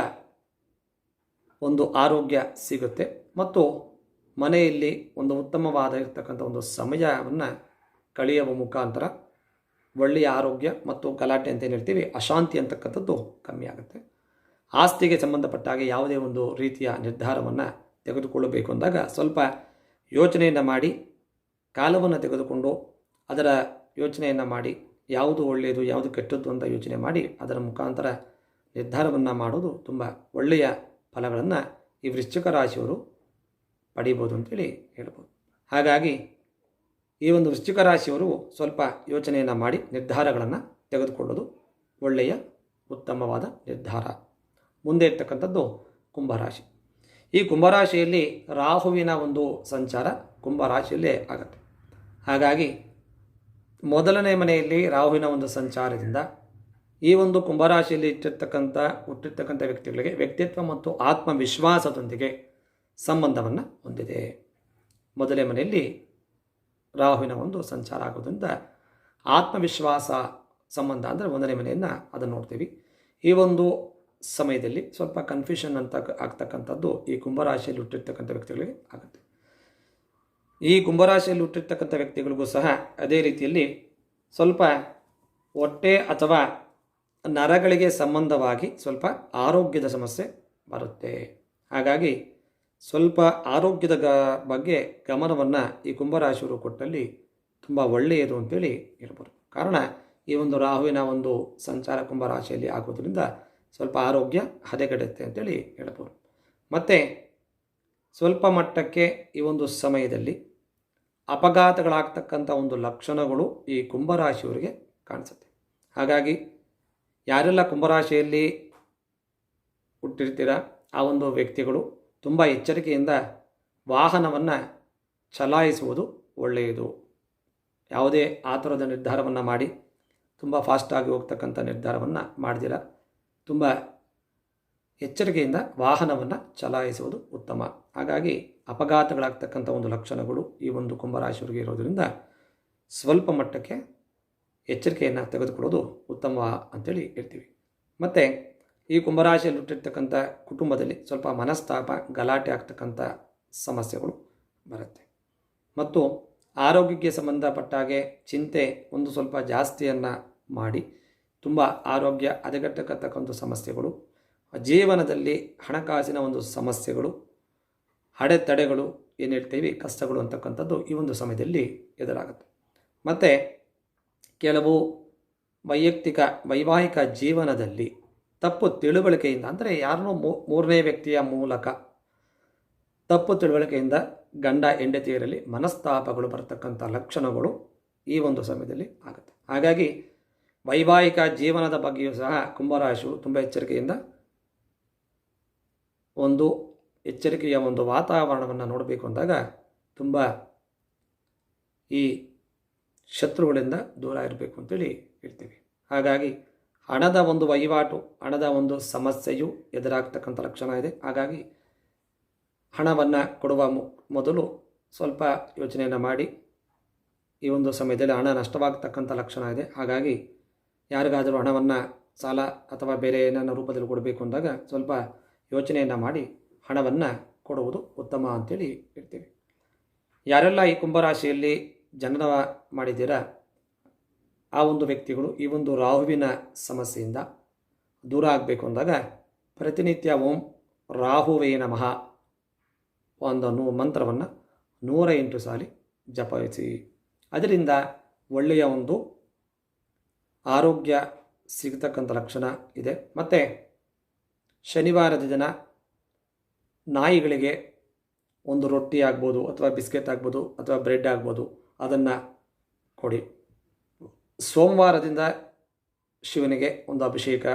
ಒಂದು ಆರೋಗ್ಯ ಸಿಗುತ್ತೆ. ಮತ್ತು ಮನೆಯಲ್ಲಿ ಒಂದು ಉತ್ತಮವಾದ ಇರತಕ್ಕಂಥ ಒಂದು ಸಮಯವನ್ನು ಕಳೆಯುವ ಮುಖಾಂತರ ಒಳ್ಳೆಯ ಆರೋಗ್ಯ ಮತ್ತು ಗಲಾಟೆ ಅಂತ ಏನು ಹೇಳ್ತೀವಿ ಅಶಾಂತಿ ಅಂತಕ್ಕಂಥದ್ದು ಕಮ್ಮಿ ಆಗುತ್ತೆ. ಆಸ್ತಿಗೆ ಸಂಬಂಧಪಟ್ಟ ಹಾಗೆ ಯಾವುದೇ ಒಂದು ರೀತಿಯ ನಿರ್ಧಾರವನ್ನು ತೆಗೆದುಕೊಳ್ಳಬೇಕು ಅಂದಾಗ ಸ್ವಲ್ಪ ಯೋಚನೆಯನ್ನು ಮಾಡಿ ಕಾಲವನ್ನು ತೆಗೆದುಕೊಂಡು ಅದರ ಯೋಚನೆಯನ್ನು ಮಾಡಿ ಯಾವುದು ಒಳ್ಳೆಯದು ಯಾವುದು ಕೆಟ್ಟದ್ದು ಅಂತ ಯೋಚನೆ ಮಾಡಿ ಅದರ ಮುಖಾಂತರ ನಿರ್ಧಾರವನ್ನು ಮಾಡೋದು ತುಂಬ ಒಳ್ಳೆಯ ಫಲಗಳನ್ನು ಈ ವೃಶ್ಚಿಕ ರಾಶಿಯವರು ಪಡೀಬೋದು ಅಂತೇಳಿ ಹೇಳ್ಬೋದು. ಹಾಗಾಗಿ ಈ ಒಂದು ವೃಶ್ಚಿಕ ರಾಶಿಯವರು ಸ್ವಲ್ಪ ಯೋಚನೆಯನ್ನು ಮಾಡಿ ನಿರ್ಧಾರಗಳನ್ನು ತೆಗೆದುಕೊಳ್ಳೋದು ಒಳ್ಳೆಯ ಉತ್ತಮವಾದ ನಿರ್ಧಾರ. ಮುಂದೆ ಇರ್ತಕ್ಕಂಥದ್ದು ಕುಂಭರಾಶಿ. ಈ ಕುಂಭರಾಶಿಯಲ್ಲಿ ರಾಹುವಿನ ಒಂದು ಸಂಚಾರ ಕುಂಭರಾಶಿಯಲ್ಲೇ ಆಗುತ್ತೆ. ಹಾಗಾಗಿ ಮೊದಲನೇ ಮನೆಯಲ್ಲಿ ರಾಹುವಿನ ಒಂದು ಸಂಚಾರದಿಂದ ಈ ಒಂದು ಕುಂಭರಾಶಿಯಲ್ಲಿ ಹುಟ್ಟಿರ್ತಕ್ಕಂಥ ವ್ಯಕ್ತಿಗಳಿಗೆ ವ್ಯಕ್ತಿತ್ವ ಮತ್ತು ಆತ್ಮವಿಶ್ವಾಸದೊಂದಿಗೆ ಸಂಬಂಧವನ್ನು ಹೊಂದಿದೆ. ಮೊದಲನೇ ಮನೆಯಲ್ಲಿ ರಾಹುವಿನ ಒಂದು ಸಂಚಾರ ಆಗೋದ್ರಿಂದ ಆತ್ಮವಿಶ್ವಾಸ ಸಂಬಂಧ ಅಂದರೆ ಒಂದನೇ ಮನೆಯನ್ನು ಅದನ್ನು ನೋಡ್ತೀವಿ. ಈ ಒಂದು ಸಮಯದಲ್ಲಿ ಸ್ವಲ್ಪ ಕನ್ಫ್ಯೂಷನ್ ಅಂತ ಆಗ್ತಕ್ಕಂಥದ್ದು ಈ ಕುಂಭರಾಶಿಯಲ್ಲಿ ಹುಟ್ಟಿರ್ತಕ್ಕಂಥ ವ್ಯಕ್ತಿಗಳಿಗೆ ಆಗುತ್ತೆ. ಈ ಕುಂಭರಾಶಿಯಲ್ಲಿ ಹುಟ್ಟಿರ್ತಕ್ಕಂಥ ವ್ಯಕ್ತಿಗಳಿಗೂ ಸಹ ಅದೇ ರೀತಿಯಲ್ಲಿ ಸ್ವಲ್ಪ ಹೊಟ್ಟೆ ಅಥವಾ ನರಗಳಿಗೆ ಸಂಬಂಧವಾಗಿ ಸ್ವಲ್ಪ ಆರೋಗ್ಯದ ಸಮಸ್ಯೆ ಬರುತ್ತೆ. ಹಾಗಾಗಿ ಸ್ವಲ್ಪ ಆರೋಗ್ಯದ ಬಗ್ಗೆ ಗಮನವನ್ನು ಈ ಕುಂಭರಾಶಿಯವರು ಕೊಟ್ಟಲ್ಲಿ ತುಂಬ ಒಳ್ಳೆಯದು ಅಂತೇಳಿ ಹೇಳ್ಬೋದು. ಕಾರಣ ಈ ಒಂದು ರಾಹುವಿನ ಒಂದು ಸಂಚಾರ ಕುಂಭರಾಶಿಯಲ್ಲಿ ಆಗೋದ್ರಿಂದ ಸ್ವಲ್ಪ ಆರೋಗ್ಯ ಹದಗೆಡುತ್ತೆ ಅಂತೇಳಿ ಹೇಳ್ಬೋದು. ಮತ್ತು ಸ್ವಲ್ಪ ಮಟ್ಟಕ್ಕೆ ಈ ಒಂದು ಸಮಯದಲ್ಲಿ ಅಪಘಾತಗಳಾಗ್ತಕ್ಕಂಥ ಒಂದು ಲಕ್ಷಣಗಳು ಈ ಕುಂಭರಾಶಿಯವರಿಗೆ ಕಾಣಿಸುತ್ತೆ. ಹಾಗಾಗಿ ಯಾರೆಲ್ಲ ಕುಂಭರಾಶಿಯಲ್ಲಿ ಹುಟ್ಟಿರ್ತೀರ ಆ ಒಂದು ವ್ಯಕ್ತಿಗಳು ತುಂಬ ಎಚ್ಚರಿಕೆಯಿಂದ ವಾಹನವನ್ನು ಚಲಾಯಿಸುವುದು ಒಳ್ಳೆಯದು. ಯಾವುದೇ ಆತುರದ ನಿರ್ಧಾರವನ್ನು ಮಾಡಿ ತುಂಬ ಫಾಸ್ಟಾಗಿ ಹೋಗ್ತಕ್ಕಂಥ ನಿರ್ಧಾರವನ್ನು ಮಾಡ್ದಿರ ತುಂಬ ಎಚ್ಚರಿಕೆಯಿಂದ ವಾಹನವನ್ನು ಚಲಾಯಿಸುವುದು ಉತ್ತಮ. ಹಾಗಾಗಿ ಅಪಘಾತಗಳಾಗ್ತಕ್ಕಂಥ ಒಂದು ಲಕ್ಷಣಗಳು ಈ ಒಂದು ಕುಂಭರಾಶಿಯವರಿಗೆ ಇರೋದರಿಂದ ಸ್ವಲ್ಪ ಮಟ್ಟಕ್ಕೆ ಎಚ್ಚರಿಕೆಯನ್ನು ತೆಗೆದುಕೊಳ್ಳೋದು ಉತ್ತಮ ಅಂತೇಳಿ ಹೇಳ್ತೀವಿ. ಮತ್ತು ಈ ಕುಂಭರಾಶಿಯಲ್ಲಿ ಹುಟ್ಟಿರ್ತಕ್ಕಂಥ ಕುಟುಂಬದಲ್ಲಿ ಸ್ವಲ್ಪ ಮನಸ್ತಾಪ ಗಲಾಟೆ ಆಗ್ತಕ್ಕಂಥ ಸಮಸ್ಯೆಗಳು ಬರುತ್ತೆ. ಮತ್ತು ಆರೋಗ್ಯಕ್ಕೆ ಸಂಬಂಧಪಟ್ಟ ಹಾಗೆ ಚಿಂತೆ ಒಂದು ಸ್ವಲ್ಪ ಜಾಸ್ತಿಯನ್ನು ಮಾಡಿ ತುಂಬ ಆರೋಗ್ಯ ಹದಗೆಟ್ಟತಕ್ಕಂಥ ಸಮಸ್ಯೆಗಳು ಜೀವನದಲ್ಲಿ ಹಣಕಾಸಿನ ಒಂದು ಸಮಸ್ಯೆಗಳು, ಅಡೆತಡೆಗಳು ಏನು ಹೇಳ್ತೀವಿ, ಕಷ್ಟಗಳು ಅಂತಕ್ಕಂಥದ್ದು ಈ ಒಂದು ಸಮಯದಲ್ಲಿ ಎದುರಾಗುತ್ತೆ. ಮತ್ತು ಕೆಲವು ವೈವಾಹಿಕ ಜೀವನದಲ್ಲಿ ತಪ್ಪು ತಿಳುವಳಿಕೆಯಿಂದ, ಅಂದರೆ ಯಾರನ್ನೋ ಮೂರನೇ ವ್ಯಕ್ತಿಯ ಮೂಲಕ ತಪ್ಪು ತಿಳುವಳಿಕೆಯಿಂದ ಗಂಡ ಹೆಂಡತಿಯರಲ್ಲಿ ಮನಸ್ತಾಪಗಳು ಬರತಕ್ಕಂಥ ಲಕ್ಷಣಗಳು ಈ ಒಂದು ಸಮಯದಲ್ಲಿ ಆಗುತ್ತೆ. ಹಾಗಾಗಿ ವೈವಾಹಿಕ ಜೀವನದ ಬಗ್ಗೆಯೂ ಸಹ ಕುಂಭರಾಶಿಯು ತುಂಬ ಎಚ್ಚರಿಕೆಯ ಒಂದು ವಾತಾವರಣವನ್ನು ನೋಡಬೇಕು ಅಂದಾಗ ತುಂಬ ಈ ಶತ್ರುಗಳಿಂದ ದೂರ ಇರಬೇಕು ಅಂತೇಳಿ ಹೇಳ್ತೀವಿ. ಹಾಗಾಗಿ ಹಣದ ಒಂದು ವಹಿವಾಟು, ಹಣದ ಒಂದು ಸಮಸ್ಯೆಯು ಎದುರಾಗ್ತಕ್ಕಂಥ ಲಕ್ಷಣ ಇದೆ. ಹಾಗಾಗಿ ಹಣವನ್ನು ಕೊಡುವ ಮೊದಲು ಸ್ವಲ್ಪ ಯೋಚನೆಯನ್ನು ಮಾಡಿ. ಈ ಒಂದು ಸಮಯದಲ್ಲಿ ಹಣ ನಷ್ಟವಾಗ್ತಕ್ಕಂಥ ಲಕ್ಷಣ ಇದೆ. ಹಾಗಾಗಿ ಯಾರಿಗಾದರೂ ಹಣವನ್ನು ಸಾಲ ಅಥವಾ ಬೇರೆ ಏನನ್ನ ರೂಪದಲ್ಲಿ ಕೊಡಬೇಕು ಅಂದಾಗ ಸ್ವಲ್ಪ ಯೋಚನೆಯನ್ನು ಮಾಡಿ ಹಣವನ್ನು ಕೊಡುವುದು ಉತ್ತಮ ಅಂತೇಳಿ ಹೇಳ್ತೀವಿ. ಯಾರೆಲ್ಲ ಈ ಕುಂಭರಾಶಿಯಲ್ಲಿ ಜನನ ಮಾಡಿದ್ದೀರಾ, ಆ ಒಂದು ವ್ಯಕ್ತಿಗಳು ಈ ಒಂದು ರಾಹುವಿನ ಸಮಸ್ಯೆಯಿಂದ ದೂರ ಆಗಬೇಕು ಅಂದಾಗ ಪ್ರತಿನಿತ್ಯ ಓಂ ರಾಹುವೇ ನಮಃ ಒಂದು ಮಂತ್ರವನ್ನು 108 ಸಾರಿ ಜಪಿಸಿ. ಅದರಿಂದ ಒಳ್ಳೆಯ ಒಂದು ಆರೋಗ್ಯ ಸಿಗತಕ್ಕಂಥ ಲಕ್ಷಣ ಇದೆ. ಮತ್ತು ಶನಿವಾರದ ದಿನ ನಾಯಿಗಳಿಗೆ ಒಂದು ರೊಟ್ಟಿ ಆಗ್ಬೋದು, ಅಥವಾ ಬಿಸ್ಕೆಟ್ ಆಗ್ಬೋದು, ಅಥವಾ ಬ್ರೆಡ್ ಆಗ್ಬೋದು, ಅದನ್ನು ಕೊಡಿ. ಸೋಮವಾರದಿಂದ ಶಿವನಿಗೆ ಒಂದು ಅಭಿಷೇಕ,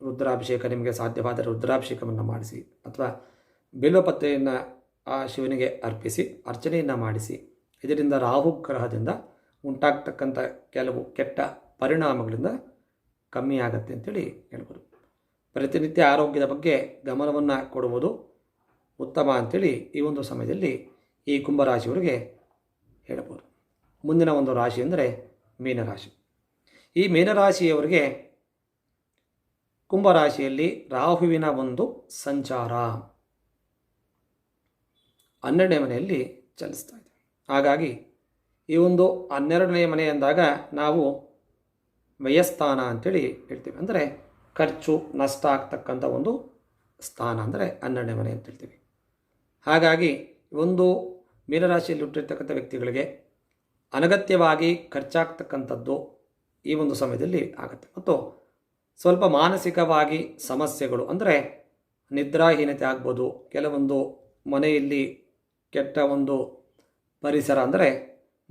ರುದ್ರಾಭಿಷೇಕ, ನಿಮಗೆ ಸಾಧ್ಯವಾದರೆ ರುದ್ರಾಭಿಷೇಕವನ್ನು ಮಾಡಿಸಿ, ಅಥವಾ ಬಿಲ್ವಪತ್ರೆಯನ್ನು ಆ ಶಿವನಿಗೆ ಅರ್ಪಿಸಿ ಅರ್ಚನೆಯನ್ನು ಮಾಡಿಸಿ. ಇದರಿಂದ ರಾಹು ಗ್ರಹದಿಂದ ಉಂಟಾಗ್ತಕ್ಕಂಥ ಕೆಲವು ಕೆಟ್ಟ ಪರಿಣಾಮಗಳಿಂದ ಕಮ್ಮಿ ಆಗುತ್ತೆ ಅಂತೇಳಿ ಹೇಳ್ಬೋದು. ಪ್ರತಿನಿತ್ಯ ಆರೋಗ್ಯದ ಬಗ್ಗೆ ಗಮನವನ್ನು ಕೊಡುವುದು ಉತ್ತಮ ಅಂಥೇಳಿ ಈ ಒಂದು ಸಮಯದಲ್ಲಿ ಈ ಕುಂಭರಾಶಿಯವರಿಗೆ ಹೇಳ್ಬೋದು. ಮುಂದಿನ ಒಂದು ರಾಶಿ ಅಂದರೆ ಮೀನರಾಶಿ. ಈ ಮೀನರಾಶಿಯವರಿಗೆ ಕುಂಭರಾಶಿಯಲ್ಲಿ ರಾಹುವಿನ ಒಂದು ಸಂಚಾರ 12ನೇ ಮನೆಯಲ್ಲಿ ಚಲಿಸ್ತಾ ಇದೆ. ಹಾಗಾಗಿ ಈ ಒಂದು 12ನೇ ಮನೆ ಅಂದಾಗ ನಾವು ವ್ಯಯಸ್ಥಾನ ಅಂಥೇಳಿ ಹೇಳ್ತೀವಿ. ಅಂದರೆ ಖರ್ಚು ನಷ್ಟ ಆಗ್ತಕ್ಕಂಥ ಒಂದು ಸ್ಥಾನ ಅಂದರೆ 12ನೇ ಮನೆ ಅಂತ ಹೇಳ್ತೀವಿ. ಹಾಗಾಗಿ ಒಂದು ಮೀನರಾಶಿಯಲ್ಲಿ ಹುಟ್ಟಿರ್ತಕ್ಕಂಥ ವ್ಯಕ್ತಿಗಳಿಗೆ ಅನಗತ್ಯವಾಗಿ ಖರ್ಚಾಗ್ತಕ್ಕಂಥದ್ದು ಈ ಒಂದು ಸಮಯದಲ್ಲಿ ಆಗುತ್ತೆ. ಮತ್ತು ಸ್ವಲ್ಪ ಮಾನಸಿಕವಾಗಿ ಸಮಸ್ಯೆಗಳು, ಅಂದರೆ ನಿದ್ರಾಹೀನತೆ ಆಗ್ಬೋದು, ಕೆಲವೊಂದು ಮನೆಯಲ್ಲಿ ಕೆಟ್ಟ ಒಂದು ಪರಿಸರ, ಅಂದರೆ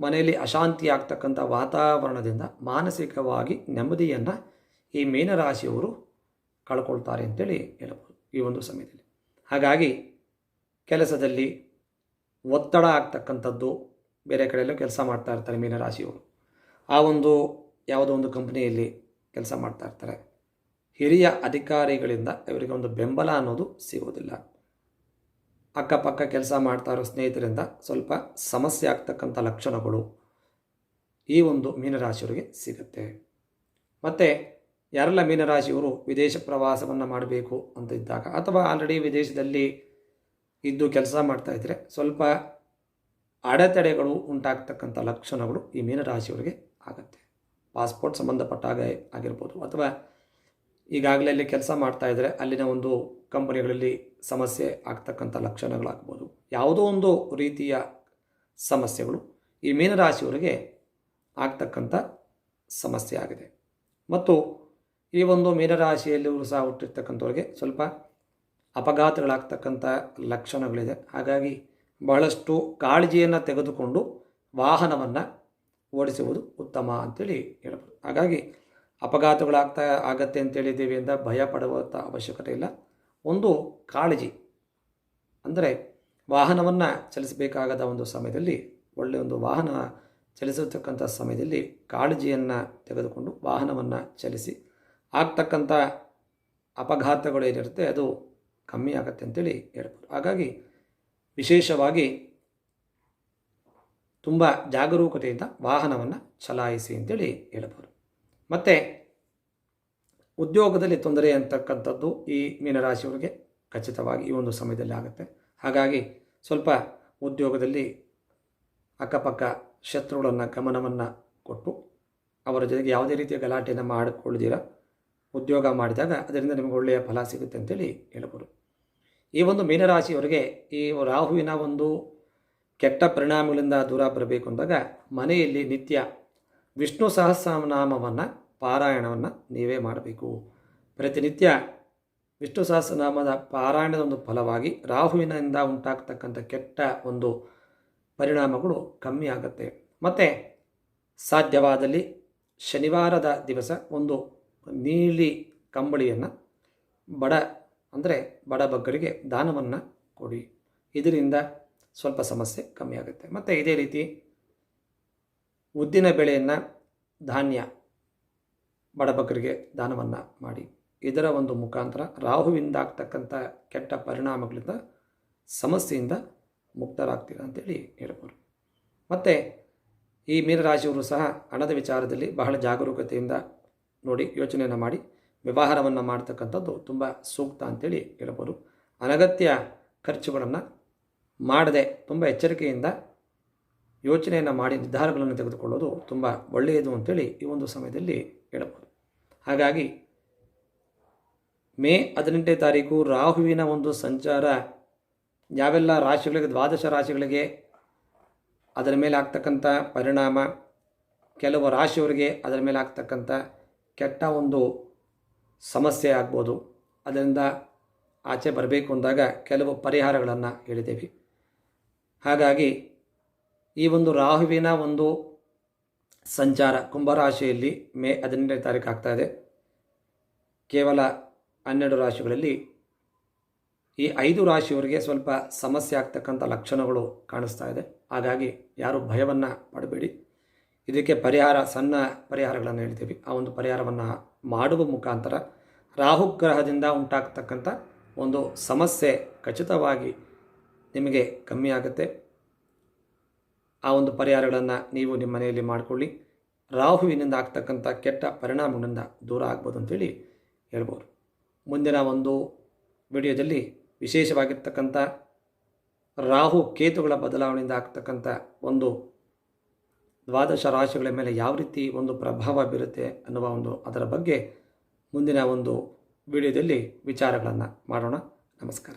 ಮನೆಯಲ್ಲಿ ಅಶಾಂತಿ ಆಗ್ತಕ್ಕಂಥ ವಾತಾವರಣದಿಂದ ಮಾನಸಿಕವಾಗಿ ನೆಮ್ಮದಿಯನ್ನು ಈ ಮೀನರಾಶಿಯವರು ಕಳ್ಕೊಳ್ತಾರೆ ಅಂತೇಳಿ ಹೇಳ್ಬೋದು ಈ ಒಂದು ಸಮಯದಲ್ಲಿ. ಹಾಗಾಗಿ ಕೆಲಸದಲ್ಲಿ ಒತ್ತಡ ಆಗ್ತಕ್ಕಂಥದ್ದು, ಬೇರೆ ಕಡೆಯಲ್ಲೂ ಕೆಲಸ ಮಾಡ್ತಾ ಇರ್ತಾರೆ ಮೀನರಾಶಿಯವರು, ಆ ಒಂದು ಯಾವುದೋ ಒಂದು ಕಂಪ್ನಿಯಲ್ಲಿ ಕೆಲಸ ಮಾಡ್ತಾ ಇರ್ತಾರೆ, ಹಿರಿಯ ಅಧಿಕಾರಿಗಳಿಂದ ಇವರಿಗೆ ಒಂದು ಬೆಂಬಲ ಅನ್ನೋದು ಸಿಗೋದಿಲ್ಲ. ಅಕ್ಕಪಕ್ಕ ಕೆಲಸ ಮಾಡ್ತಾ ಇರೋ ಸ್ನೇಹಿತರಿಂದ ಸ್ವಲ್ಪ ಸಮಸ್ಯೆ ಆಗ್ತಕ್ಕಂಥ ಲಕ್ಷಣಗಳು ಈ ಒಂದು ಮೀನರಾಶಿಯವರಿಗೆ ಸಿಗುತ್ತೆ. ಮತ್ತು ಯಾರೆಲ್ಲ ಮೀನರಾಶಿಯವರು ವಿದೇಶ ಪ್ರವಾಸವನ್ನು ಮಾಡಬೇಕು ಅಂತ ಇದ್ದಾಗ, ಅಥವಾ ಆಲ್ರೆಡಿ ವಿದೇಶದಲ್ಲಿ ಇದ್ದು ಕೆಲಸ ಮಾಡ್ತಾ ಇದ್ದರೆ ಸ್ವಲ್ಪ ಅಡೆತಡೆಗಳು ಉಂಟಾಗ್ತಕ್ಕಂಥ ಲಕ್ಷಣಗಳು ಈ ಮೀನರಾಶಿಯವರಿಗೆ ಆಗುತ್ತೆ. ಪಾಸ್ಪೋರ್ಟ್ ಸಂಬಂಧಪಟ್ಟಾಗ ಆಗಿರ್ಬೋದು, ಅಥವಾ ಈಗಾಗಲೇ ಅಲ್ಲಿ ಕೆಲಸ ಮಾಡ್ತಾ ಇದ್ದರೆ ಅಲ್ಲಿನ ಒಂದು ಕಂಪನಿಗಳಲ್ಲಿ ಸಮಸ್ಯೆ ಆಗ್ತಕ್ಕಂಥ ಲಕ್ಷಣಗಳಾಗ್ಬೋದು. ಯಾವುದೋ ಒಂದು ರೀತಿಯ ಸಮಸ್ಯೆಗಳು ಈ ಮೀನರಾಶಿಯವರಿಗೆ ಆಗ್ತಕ್ಕಂಥ ಸಮಸ್ಯೆ ಆಗಿದೆ. ಮತ್ತು ಈ ಒಂದು ಮೀನರಾಶಿಯಲ್ಲಿಯೂ ಸಹ ಹುಟ್ಟಿರ್ತಕ್ಕಂಥವ್ರಿಗೆ ಸ್ವಲ್ಪ ಅಪಘಾತಗಳಾಗ್ತಕ್ಕಂಥ ಲಕ್ಷಣಗಳಿದೆ. ಹಾಗಾಗಿ ಬಹಳಷ್ಟು ಕಾಳಜಿಯನ್ನು ತೆಗೆದುಕೊಂಡು ವಾಹನವನ್ನು ಓಡಿಸುವುದು ಉತ್ತಮ ಅಂತೇಳಿ ಹೇಳ್ಬೋದು. ಹಾಗಾಗಿ ಆಗತ್ತೆ ಅಂತೇಳಿದ್ದೀವಿ ಅಂತ ಭಯ ಪಡುವಂಥ ಅವಶ್ಯಕತೆ ಇಲ್ಲ. ಒಂದು ಕಾಳಜಿ, ಅಂದರೆ ವಾಹನವನ್ನು ಚಲಿಸಬೇಕಾಗದ ಒಂದು ಸಮಯದಲ್ಲಿ, ಒಳ್ಳೆಯ ಒಂದು ವಾಹನ ಚಲಿಸತಕ್ಕಂಥ ಸಮಯದಲ್ಲಿ ಕಾಳಜಿಯನ್ನು ತೆಗೆದುಕೊಂಡು ವಾಹನವನ್ನು ಚಲಿಸಿ ಆಗ್ತಕ್ಕಂಥ ಅಪಘಾತಗಳು ಏನಿರುತ್ತೆ ಅದು ಕಮ್ಮಿ ಆಗುತ್ತೆ ಅಂತೇಳಿ ಹೇಳ್ಬೋದು. ಹಾಗಾಗಿ ವಿಶೇಷವಾಗಿ ತುಂಬ ಜಾಗರೂಕತೆಯಿಂದ ವಾಹನವನ್ನು ಚಲಾಯಿಸಿ ಅಂತೇಳಿ ಹೇಳ್ಬೋದು. ಮತ್ತು ಉದ್ಯೋಗದಲ್ಲಿ ತೊಂದರೆ ಅಂತಕ್ಕಂಥದ್ದು ಈ ಮೀನರಾಶಿಯವರಿಗೆ ಖಚಿತವಾಗಿ ಈ ಒಂದು ಸಮಯದಲ್ಲಿ ಆಗುತ್ತೆ. ಹಾಗಾಗಿ ಸ್ವಲ್ಪ ಉದ್ಯೋಗದಲ್ಲಿ ಅಕ್ಕಪಕ್ಕ ಶತ್ರುಗಳನ್ನು ಗಮನವನ್ನು ಕೊಟ್ಟು ಅವರ ಜೊತೆಗೆ ಯಾವುದೇ ರೀತಿಯ ಗಲಾಟೆಯನ್ನು ಮಾಡಿಕೊಳ್ಳದಿರ ಉದ್ಯೋಗ ಮಾಡಿದಾಗ ಅದರಿಂದ ನಿಮಗೆ ಒಳ್ಳೆಯ ಫಲ ಸಿಗುತ್ತೆ ಅಂತೇಳಿ ಹೇಳ್ಬೋದು. ಈ ಒಂದು ಮೀನರಾಶಿಯವರಿಗೆ ಈ ರಾಹುವಿನ ಒಂದು ಕೆಟ್ಟ ಪರಿಣಾಮಗಳಿಂದ ದೂರ ಬರಬೇಕು ಅಂದಾಗ ಮನೆಯಲ್ಲಿ ನಿತ್ಯ ವಿಷ್ಣು ಸಹಸ್ರನಾಮವನ್ನು ಪಾರಾಯಣವನ್ನು ನೀವೇ ಮಾಡಬೇಕು. ಪ್ರತಿನಿತ್ಯ ವಿಷ್ಣು ಸಹಸ್ರನಾಮದ ಪಾರಾಯಣದ ಒಂದು ಫಲವಾಗಿ ರಾಹುವಿನಿಂದ ಉಂಟಾಗ್ತಕ್ಕಂಥ ಕೆಟ್ಟ ಒಂದು ಪರಿಣಾಮಗಳು ಕಮ್ಮಿ ಆಗುತ್ತೆ. ಮತ್ತು ಸಾಧ್ಯವಾದಲ್ಲಿ ಶನಿವಾರದ ದಿವಸ ಒಂದು ನೀಲಿ ಕಂಬಳಿಯನ್ನು ಬಡ ಬಗ್ಗರಿಗೆ ದಾನವನ್ನು ಕೊಡಿ. ಇದರಿಂದ ಸ್ವಲ್ಪ ಸಮಸ್ಯೆ ಕಮ್ಮಿ ಆಗುತ್ತೆ. ಮತ್ತು ಇದೇ ರೀತಿ ಉದ್ದಿನ ಬೆಳೆಯನ್ನು ಧಾನ್ಯ ಬಡಬಗ್ಗರಿಗೆ ದಾನವನ್ನು ಮಾಡಿ. ಇದರ ಒಂದು ಮುಖಾಂತರ ರಾಹುವಿಂದ ಆಗ್ತಕ್ಕಂಥ ಕೆಟ್ಟ ಪರಿಣಾಮಗಳಿಂದ ಸಮಸ್ಯೆಯಿಂದ ಮುಕ್ತರಾಗ್ತೀರ ಅಂತೇಳಿ ಹೇಳ್ಬೋದು. ಮತ್ತು ಈ ಮೀನರಾಶಿಯವರು ಸಹ ಹಣದ ವಿಚಾರದಲ್ಲಿ ಬಹಳ ಜಾಗರೂಕತೆಯಿಂದ ನೋಡಿ ಯೋಚನೆಯನ್ನು ಮಾಡಿ ವ್ಯವಹಾರವನ್ನು ಮಾಡ್ತಕ್ಕಂಥದ್ದು ತುಂಬ ಸೂಕ್ತ ಅಂತೇಳಿ ಹೇಳ್ಬೋದು. ಅನಗತ್ಯ ಖರ್ಚುಗಳನ್ನು ಮಾಡದೆ ತುಂಬ ಎಚ್ಚರಿಕೆಯಿಂದ ಯೋಚನೆಯನ್ನು ಮಾಡಿ ನಿರ್ಧಾರಗಳನ್ನು ತೆಗೆದುಕೊಳ್ಳೋದು ತುಂಬ ಒಳ್ಳೆಯದು ಅಂತೇಳಿ ಈ ಒಂದು ಸಮಯದಲ್ಲಿ ಹೇಳ್ಬೋದು. ಹಾಗಾಗಿ ಮೇ 18ನೇ ತಾರೀಕು ರಾಹುವಿನ ಒಂದು ಸಂಚಾರ ಯಾವೆಲ್ಲ ರಾಶಿಗಳಿಗೆ, ದ್ವಾದಶ ರಾಶಿಗಳಿಗೆ ಅದರ ಮೇಲೆ ಆಗ್ತಕ್ಕಂಥ ಪರಿಣಾಮ, ಕೆಲವು ರಾಶಿಯವರಿಗೆ ಅದರ ಮೇಲೆ ಆಗ್ತಕ್ಕಂಥ ಕೆಟ್ಟ ಒಂದು ಸಮಸ್ಯೆ ಆಗ್ಬೋದು. ಅದರಿಂದ ಆಚೆ ಬರಬೇಕು ಅಂದಾಗ ಕೆಲವು ಪರಿಹಾರಗಳನ್ನು ಹೇಳಿದ್ದೇವೆ. ಹಾಗಾಗಿ ಈ ಒಂದು ರಾಹುವಿನ ಒಂದು ಸಂಚಾರ ಕುಂಭರಾಶಿಯಲ್ಲಿ ಮೇ 18ನೇ ತಾರೀಕು ಆಗ್ತಾಯಿದೆ. ಕೇವಲ 12 ರಾಶಿಗಳಲ್ಲಿ ಈ 5 ರಾಶಿಯವರಿಗೆ ಸ್ವಲ್ಪ ಸಮಸ್ಯೆ ಆಗ್ತಕ್ಕಂಥ ಲಕ್ಷಣಗಳು ಕಾಣಿಸ್ತಾ ಇದೆ. ಹಾಗಾಗಿ ಯಾರು ಭಯವನ್ನು ಪಡಬೇಡಿ. ಇದಕ್ಕೆ ಸಣ್ಣ ಪರಿಹಾರಗಳನ್ನು ಹೇಳ್ತೀವಿ. ಆ ಒಂದು ಪರಿಹಾರವನ್ನು ಮಾಡುವ ಮುಖಾಂತರ ರಾಹುಗ್ರಹದಿಂದ ಉಂಟಾಗ್ತಕ್ಕಂಥ ಒಂದು ಸಮಸ್ಯೆ ಖಚಿತವಾಗಿ ನಿಮಗೆ ಕಮ್ಮಿ ಆಗುತ್ತೆ. ಆ ಒಂದು ಪರಿಹಾರಗಳನ್ನು ನೀವು ನಿಮ್ಮ ಮನೆಯಲ್ಲಿ ಮಾಡಿಕೊಳ್ಳಿ. ರಾಹುವಿನಿಂದ ಆಗ್ತಕ್ಕಂಥ ಕೆಟ್ಟ ಪರಿಣಾಮಗಳಿಂದ ದೂರ ಆಗ್ಬೋದು ಅಂತೇಳಿ ಹೇಳ್ಬೋದು. ಮುಂದಿನ ಒಂದು ವಿಡಿಯೋದಲ್ಲಿ ವಿಶೇಷವಾಗಿರ್ತಕ್ಕಂಥ ರಾಹು ಕೇತುಗಳ ಬದಲಾವಣೆಯಿಂದ ಆಗ್ತಕ್ಕಂಥ ಒಂದು ದ್ವಾದಶ ರಾಶಿಗಳ ಮೇಲೆ ಯಾವ ರೀತಿ ಒಂದು ಪ್ರಭಾವ ಬೀರುತ್ತೆ ಅನ್ನುವ ಅದರ ಬಗ್ಗೆ ಮುಂದಿನ ಒಂದು ವಿಡಿಯೋದಲ್ಲಿ ವಿಚಾರಗಳನ್ನು ಮಾಡೋಣ. ನಮಸ್ಕಾರ.